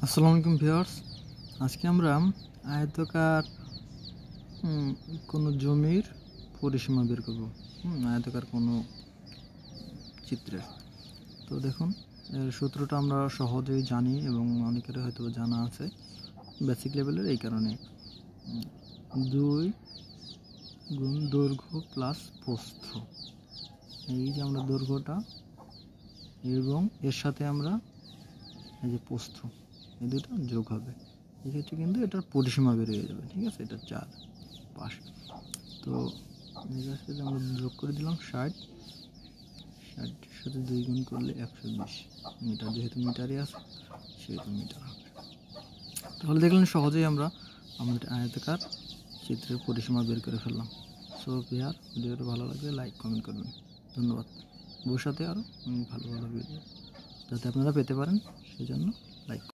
আসসালামু আলাইকুম ভিউয়ার্স, আজকে আমরা আয়তাকার কোনো জমির পরিসীমা বের করব। আয়তাকার কোনো চিত্রের। তো দেখুন, এর সূত্রটা আমরা সহজেই জানি এবং অনেকের হয়তো জানা আছে বেসিক লেভেলের। এই কারণে 2 গুণ দৈর্ঘ্য প্লাস প্রস্থ, এই যে আমরা দৈর্ঘ্যটা এবং এর সাথে আমরা এই যে প্রস্থ, এই দুটো যোগ হবে, এক্ষেত্রে কিন্তু এটার পরিসীমা বের হয়ে যাবে। ঠিক আছে, এটা 4 5। তো এটার সাথে আমরা যোগ করে দিলাম 60, 60-এর সাথে 2 গুণ করলে 120 মিটার, যেহেতু মিটারই আছে সেহেতু মিটার হবে। তাহলে দেখলেন সহজেই আমরা আমাদের আয়তাকার চিত্রের পরিসীমা বের করে ফেললাম। সো ভিউয়ার, ভিডিওটা ভালো লাগলে লাইক কমেন্ট করবেন। ধন্যবাদ। ভবিষ্যতে আরও ভালো ভালো ভিডিও যাতে আপনারা পেতে পারেন, সেজন্য লাইক